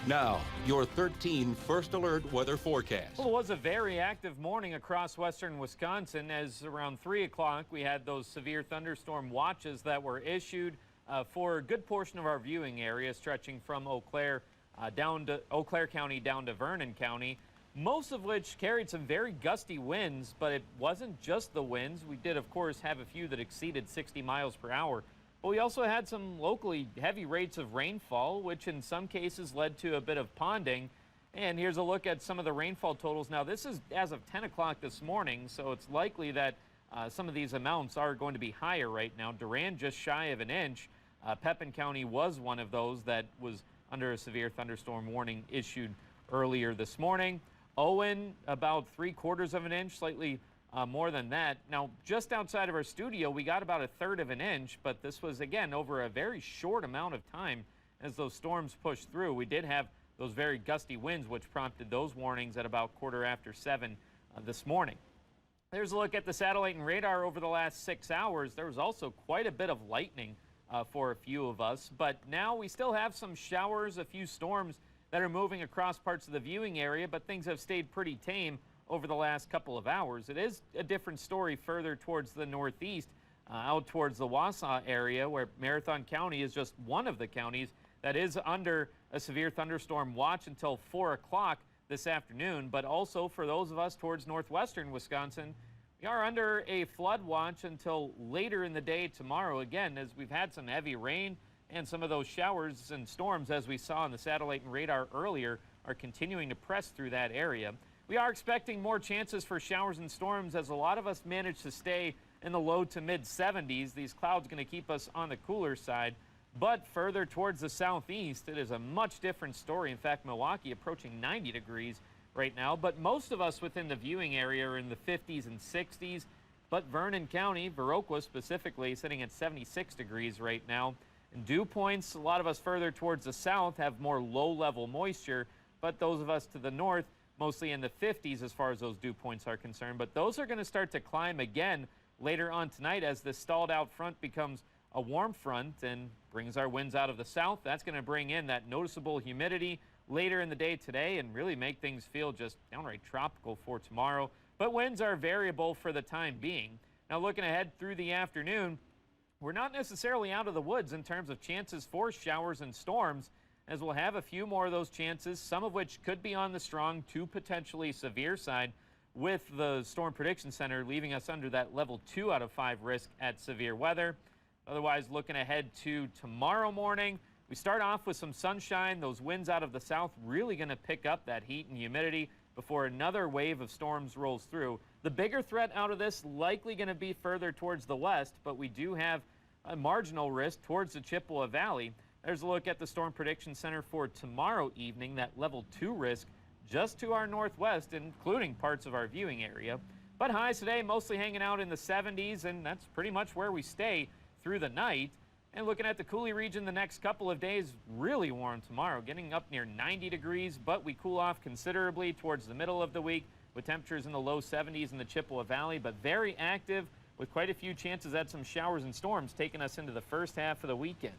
Now, your 13 First Alert weather forecast. Well, it was a very active morning across western Wisconsin, as around 3 o'clock we had those severe thunderstorm watches that were issued for a good portion of our viewing area, stretching from Eau Claire County down to Vernon County, most of which carried some very gusty winds. But it wasn't just the winds. We did, of course, have a few that exceeded 60 miles per hour. But we also had some locally heavy rates of rainfall, which in some cases led to a bit of ponding. And here's a look at some of the rainfall totals. Now, this is as of 10 o'clock this morning, so it's likely that some of these amounts are going to be higher right now. Durand just shy of an inch. Pepin County was one of those that was under a severe thunderstorm warning issued earlier this morning. Owen, about 3/4 of an inch, slightly more than that. Now, just outside of our studio, we got about 1/3 of an inch, but this was, again, over a very short amount of time as those storms pushed through. We did have those very gusty winds, which prompted those warnings at about 7:15 this morning. There's a look at the satellite and radar over the last 6 hours. There was also quite a bit of lightning for a few of us, but now we still have some showers, a few storms that are moving across parts of the viewing area, but things have stayed pretty tame over the last couple of hours. It is a different story further towards the northeast, out towards the Wausau area, where Marathon County is just one of the counties that is under a severe thunderstorm watch until 4 o'clock this afternoon. But also for those of us towards northwestern Wisconsin, we are under a flood watch until later in the day tomorrow, again, as we've had some heavy rain, and some of those showers and storms, as we saw on the satellite and radar earlier, are continuing to press through that area. We are expecting more chances for showers and storms, as a lot of us managed to stay in the low to mid 70s. These clouds going to keep us on the cooler side. But further towards the southeast, it is a much different story. In fact, Milwaukee approaching 90 degrees right now. But most of us within the viewing area are in the 50s and 60s. But Vernon County, Viroqua specifically, sitting at 76 degrees right now. And dew points, a lot of us further towards the south have more low-level moisture. But those of us to the north, mostly in the 50s as far as those dew points are concerned. But those are going to start to climb again later on tonight as this stalled out front becomes a warm front and brings our winds out of the south. That's going to bring in that noticeable humidity later in the day today and really make things feel just downright tropical for tomorrow. But winds are variable for the time being. Now, looking ahead through the afternoon, we're not necessarily out of the woods in terms of chances for showers and storms, as we'll have a few more of those chances, some of which could be on the strong to potentially severe side, with the Storm Prediction Center leaving us under that level 2 out of 5 risk at severe weather. Otherwise, looking ahead to tomorrow morning, we start off with some sunshine. Those winds out of the south really going to pick up that heat and humidity before another wave of storms rolls through. The bigger threat out of this likely going to be further towards the west, but we do have a marginal risk towards the Chippewa Valley. There's a look at the Storm Prediction Center for tomorrow evening, that level 2 risk just to our northwest, including parts of our viewing area. But highs today mostly hanging out in the 70s, and that's pretty much where we stay through the night. And looking at the Coulee region, the next couple of days, really warm tomorrow, getting up near 90 degrees, but we cool off considerably towards the middle of the week with temperatures in the low 70s in the Chippewa Valley, but very active with quite a few chances at some showers and storms taking us into the first half of the weekend.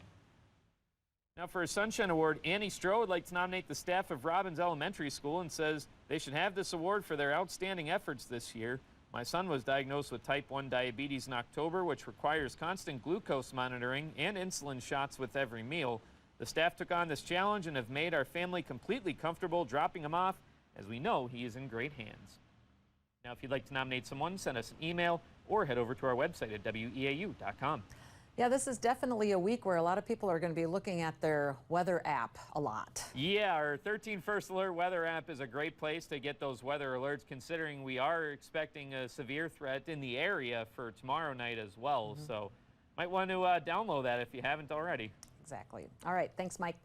Now, for a Sunshine Award, Annie Stroh would like to nominate the staff of Robbins Elementary School and says they should have this award for their outstanding efforts this year. My son was diagnosed with type 1 diabetes in October, which requires constant glucose monitoring and insulin shots with every meal. The staff took on this challenge and have made our family completely comfortable dropping him off, as we know he is in great hands. Now, if you'd like to nominate someone, send us an email or head over to our website at WEAU.com. Yeah, this is definitely a week where a lot of people are going to be looking at their weather app a lot. Yeah, our 13 First Alert weather app is a great place to get those weather alerts, considering we are expecting a severe threat in the area for tomorrow night as well. So might want to download that if you haven't already. Exactly. All right. Thanks, Mike.